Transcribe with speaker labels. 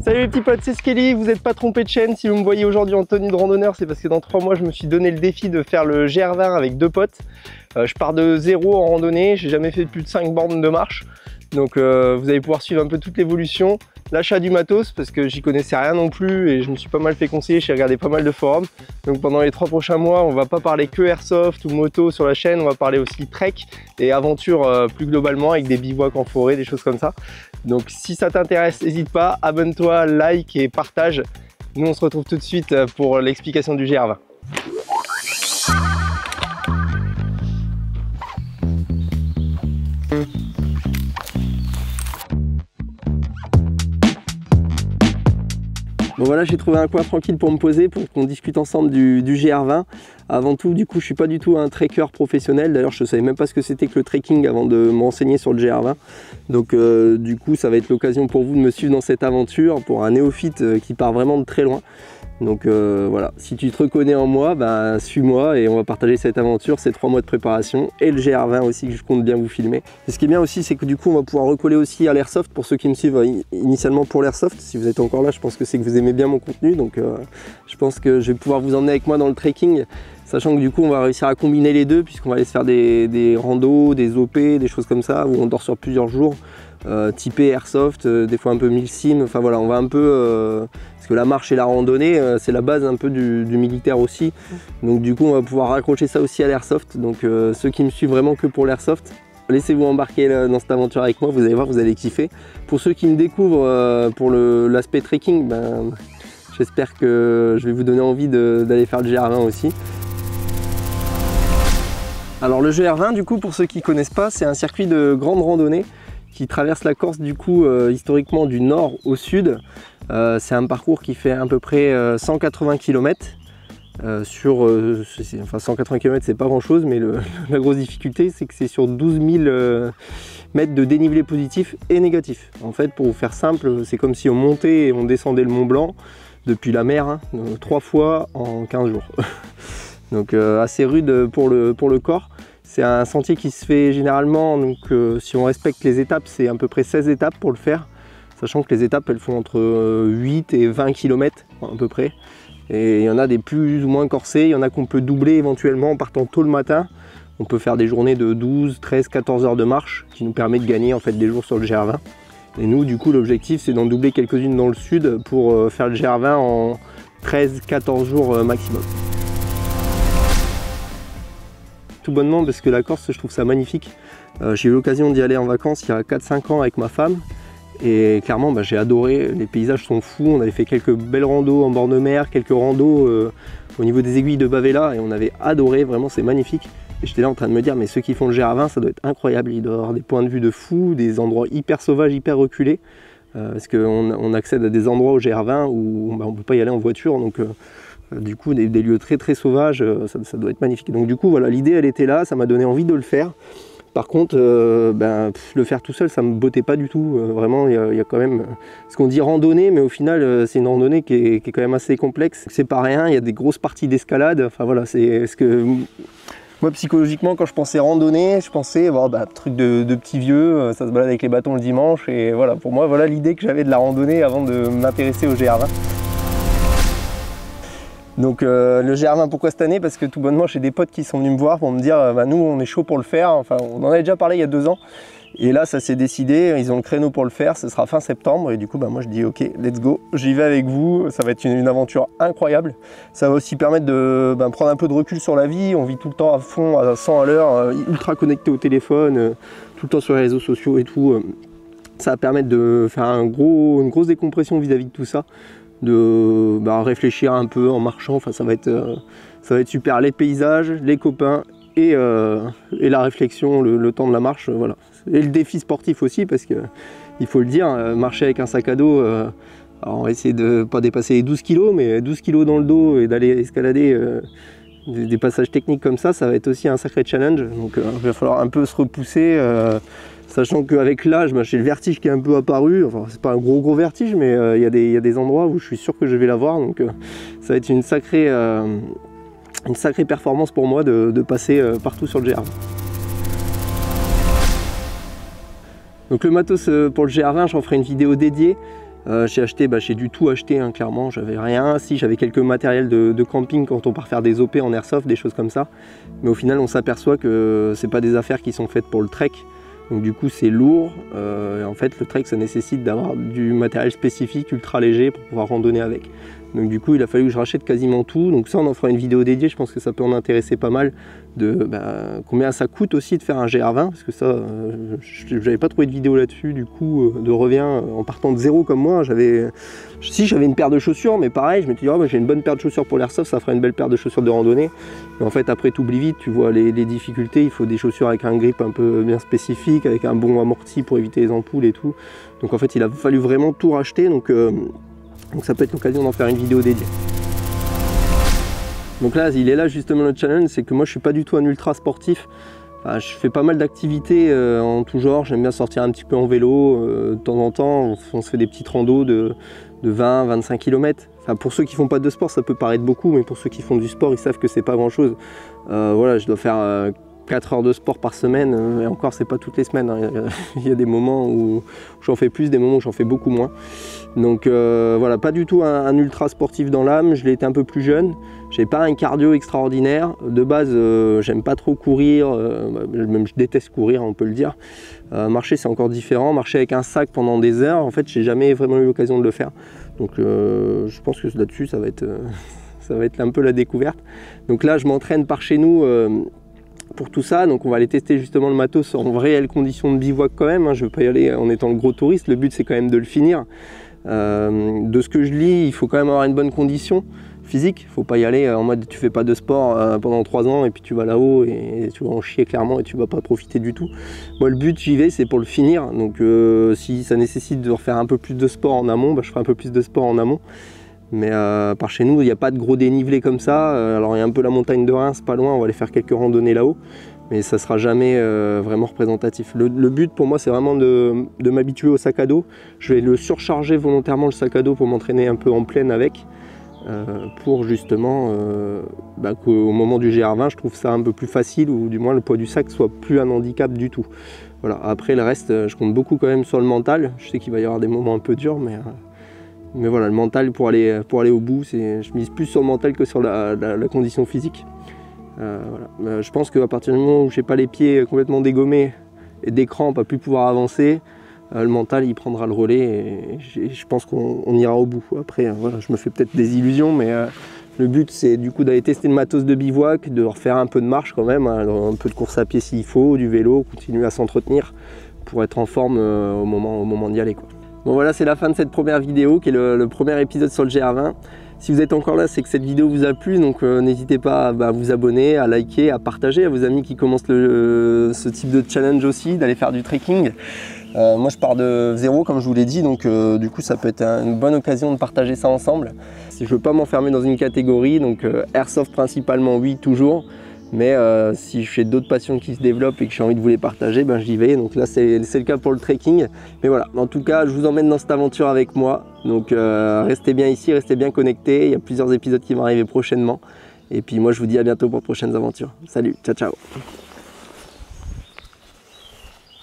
Speaker 1: Salut les petits potes, c'est Skelly, vous n'êtes pas trompé de chaîne. Si vous me voyez aujourd'hui en tenue de randonneur, c'est parce que dans 3 mois je me suis donné le défi de faire le GR20 avec 2 potes. Je pars de zéro en randonnée, j'ai jamais fait plus de 5 bornes de marche. Donc vous allez pouvoir suivre un peu toute l'évolution, l'achat du matos parce que j'y connaissais rien non plus et je me suis pas mal fait conseiller, j'ai regardé pas mal de forums. Donc pendant les 3 prochains mois, on va pas parler que airsoft ou moto sur la chaîne, on va parler aussi trek et aventure plus globalement avec des bivouacs en forêt, des choses comme ça. Donc si ça t'intéresse, n'hésite pas, abonne-toi, like et partage. Nous on se retrouve tout de suite pour l'explication du GR20. Bon voilà, j'ai trouvé un coin tranquille pour me poser, pour qu'on discute ensemble du GR20. Avant tout, du coup, je suis pas du tout un trekker professionnel. D'ailleurs, je savais même pas ce que c'était que le trekking avant de me renseigner sur le GR20. Donc du coup, ça va être l'occasion pour vous de me suivre dans cette aventure pour un néophyte qui part vraiment de très loin. Donc voilà, si tu te reconnais en moi, bah, suis-moi et on va partager cette aventure, ces 3 mois de préparation et le GR20 aussi que je compte bien vous filmer. Et ce qui est bien aussi, c'est que du coup on va pouvoir recoller aussi à l'airsoft pour ceux qui me suivent initialement pour l'airsoft. Si vous êtes encore là, je pense que c'est que vous aimez bien mon contenu, donc je pense que je vais pouvoir vous emmener avec moi dans le trekking, sachant que du coup on va réussir à combiner les deux puisqu'on va aller se faire des randos, des OP, des choses comme ça, où on dort sur plusieurs jours. Typé airsoft, des fois un peu milsim, enfin voilà, on va un peu parce que la marche et la randonnée c'est la base un peu du militaire aussi, donc du coup on va pouvoir raccrocher ça aussi à l'airsoft. Donc ceux qui me suivent vraiment que pour l'airsoft, laissez-vous embarquer dans cette aventure avec moi, vous allez voir, vous allez kiffer. Pour ceux qui me découvrent pour l'aspect trekking, ben, j'espère que je vais vous donner envie d'aller faire le GR20 aussi. Alors le GR20 du coup, pour ceux qui ne connaissent pas, c'est un circuit de grande randonnée qui traverse la Corse du coup historiquement du nord au sud. C'est un parcours qui fait à peu près 180 km sur enfin 180 km c'est pas grand chose, mais la grosse difficulté c'est que c'est sur 12 000 mètres de dénivelé positif et négatif. En fait, pour vous faire simple, c'est comme si on montait et on descendait le Mont Blanc depuis la mer, hein, 3 fois en 15 jours. Donc assez rude pour le corps. C'est un sentier qui se fait généralement, donc si on respecte les étapes, c'est à peu près 16 étapes pour le faire, sachant que les étapes elles font entre 8 et 20 km à peu près. Et il y en a des plus ou moins corsés, il y en a qu'on peut doubler éventuellement en partant tôt le matin. On peut faire des journées de 12, 13, 14 heures de marche qui nous permet de gagner en fait des jours sur le GR20. Et nous du coup l'objectif c'est d'en doubler quelques-unes dans le sud pour faire le GR20 en 13-14 jours maximum. Tout bonnement parce que la Corse, je trouve ça magnifique. J'ai eu l'occasion d'y aller en vacances il y a 4-5 ans avec ma femme et clairement bah, j'ai adoré, les paysages sont fous. On avait fait quelques belles randos en bord de mer, quelques randos au niveau des aiguilles de Bavella et on avait adoré, vraiment c'est magnifique. Et j'étais là en train de me dire mais ceux qui font le GR20 ça doit être incroyable, il doit y avoir des points de vue de fou, des endroits hyper sauvages, hyper reculés parce qu'on accède à des endroits au GR20 où bah, on ne peut pas y aller en voiture, donc du coup des lieux très très sauvages, ça doit être magnifique. Donc du coup voilà, l'idée elle était là, ça m'a donné envie de le faire. Par contre le faire tout seul ça me bottait pas du tout, vraiment il y a quand même ce qu'on dit randonnée, mais au final c'est une randonnée qui est quand même assez complexe. C'est pas rien, il y a des grosses parties d'escalade, enfin voilà, c'est ce que moi psychologiquement quand je pensais randonnée, je pensais truc de petits vieux, ça se balade avec les bâtons le dimanche, et voilà, pour moi voilà l'idée que j'avais de la randonnée avant de m'intéresser au GR20. Donc le GR20 pourquoi cette année? Parce que tout bonnement j'ai des potes qui sont venus me voir pour me dire nous on est chaud pour le faire, enfin on en avait déjà parlé il y a 2 ans et là ça s'est décidé, ils ont le créneau pour le faire, ce sera fin septembre et du coup moi je dis ok let's go, j'y vais avec vous, ça va être une aventure incroyable. Ça va aussi permettre de prendre un peu de recul sur la vie, on vit tout le temps à fond, à 100 à l'heure, ultra connecté au téléphone, tout le temps sur les réseaux sociaux et tout. Ça va permettre de faire une grosse décompression vis-à-vis de tout ça, de réfléchir un peu en marchant, enfin ça va être super, les paysages, les copains et la réflexion, le temps de la marche, voilà. Et le défi sportif aussi parce que il faut le dire, marcher avec un sac à dos, alors on va essayer de pas dépasser les 12 kg, mais 12 kg dans le dos et d'aller escalader des passages techniques comme ça va être aussi un sacré challenge, donc il va falloir un peu se repousser. Sachant qu'avec l'âge, j'ai le vertige qui est un peu apparu, enfin c'est pas un gros vertige, mais il y a des endroits où je suis sûr que je vais l'avoir, donc ça va être une sacrée performance pour moi de passer partout sur le GR. Donc le matos pour le GR20, j'en ferai une vidéo dédiée. J'ai du tout acheté, hein, clairement, j'avais rien. Si, j'avais quelques matériels de camping quand on part faire des OP en airsoft, des choses comme ça. Mais au final, on s'aperçoit que c'est pas des affaires qui sont faites pour le trek. Donc du coup, c'est lourd. Et en fait, le trek, ça nécessite d'avoir du matériel spécifique, ultra léger, pour pouvoir randonner avec. Donc du coup, il a fallu que je rachète quasiment tout. Donc ça, on en fera une vidéo dédiée. Je pense que ça peut en intéresser pas mal. Combien ça coûte aussi de faire un GR20, parce que ça, j'avais pas trouvé de vidéo là-dessus. Du coup, de revient en partant de zéro comme moi. J'avais une paire de chaussures, mais pareil, je m'étais dit, oh, j'ai une bonne paire de chaussures pour l'airsoft, ça fera une belle paire de chaussures de randonnée. Mais en fait, après, tu oublies vite, tu vois les difficultés. Il faut des chaussures avec un grip un peu bien spécifique, avec un bon amorti pour éviter les ampoules et tout. Donc en fait, il a fallu vraiment tout racheter. Donc ça peut être l'occasion d'en faire une vidéo dédiée. Donc là, il est là justement le challenge, c'est que moi je suis pas du tout un ultra sportif. Enfin, je fais pas mal d'activités en tout genre, j'aime bien sortir un petit peu en vélo, de temps en temps on se fait des petites randos de 20-25 km. Enfin, pour ceux qui font pas de sport ça peut paraître beaucoup, mais pour ceux qui font du sport ils savent que c'est pas grand chose. Voilà, je dois faire 4 heures de sport par semaine, et encore c'est pas toutes les semaines, hein. Il y a des moments où j'en fais plus, des moments où j'en fais beaucoup moins. Donc voilà, pas du tout un ultra sportif dans l'âme, je l'ai été un peu plus jeune, j'ai pas un cardio extraordinaire, de base j'aime pas trop courir, même je déteste courir on peut le dire. Marcher c'est encore différent, marcher avec un sac pendant des heures, en fait j'ai jamais vraiment eu l'occasion de le faire. Donc je pense que là-dessus ça va être un peu la découverte. Donc là je m'entraîne par chez nous pour tout ça, donc on va aller tester justement le matos en réelles conditions de bivouac quand même, hein. Je ne veux pas y aller en étant le gros touriste, le but c'est quand même de le finir. De ce que je lis, il faut quand même avoir une bonne condition physique, il ne faut pas y aller en mode tu fais pas de sport pendant 3 ans et puis tu vas là-haut et tu vas en chier clairement et tu vas pas profiter du tout. Moi le but j'y vais c'est pour le finir, donc si ça nécessite de refaire un peu plus de sport en amont, je ferai un peu plus de sport en amont. Mais par chez nous, il n'y a pas de gros dénivelé comme ça. Alors il y a un peu la montagne de Reims, pas loin, on va aller faire quelques randonnées là-haut. Mais ça ne sera jamais vraiment représentatif. Le but pour moi, c'est vraiment de m'habituer au sac à dos. Je vais le surcharger volontairement, le sac à dos, pour m'entraîner un peu en pleine avec. Pour justement qu'au moment du GR20, je trouve ça un peu plus facile, ou du moins le poids du sac soit plus un handicap du tout. Voilà. Après le reste, je compte beaucoup quand même sur le mental. Je sais qu'il va y avoir des moments un peu durs, mais voilà, le mental pour aller au bout, je mise plus sur le mental que sur la condition physique. Voilà. Je pense qu'à partir du moment où j'ai pas les pieds complètement dégommés et des crampes à plus pouvoir avancer, le mental il prendra le relais et je pense qu'on ira au bout. Après, voilà, je me fais peut-être des illusions, mais le but c'est du coup d'aller tester le matos de bivouac, de refaire un peu de marche quand même, hein, un peu de course à pied s'il faut, du vélo, continuer à s'entretenir pour être en forme au moment d'y aller, quoi. Bon voilà, c'est la fin de cette première vidéo qui est le premier épisode sur le GR20. Si vous êtes encore là, c'est que cette vidéo vous a plu, donc n'hésitez pas à vous abonner, à liker, à partager à vos amis qui commencent ce type de challenge aussi, d'aller faire du trekking. Moi je pars de zéro comme je vous l'ai dit, donc du coup ça peut être une bonne occasion de partager ça ensemble. Si je veux pas m'enfermer dans une catégorie, donc airsoft principalement oui toujours, mais si j'ai d'autres passions qui se développent et que j'ai envie de vous les partager, j'y vais. Donc là c'est le cas pour le trekking. Mais voilà, en tout cas je vous emmène dans cette aventure avec moi. Donc restez bien ici, restez bien connectés. Il y a plusieurs épisodes qui vont arriver prochainement. Et puis moi je vous dis à bientôt pour de prochaines aventures. Salut, ciao ciao.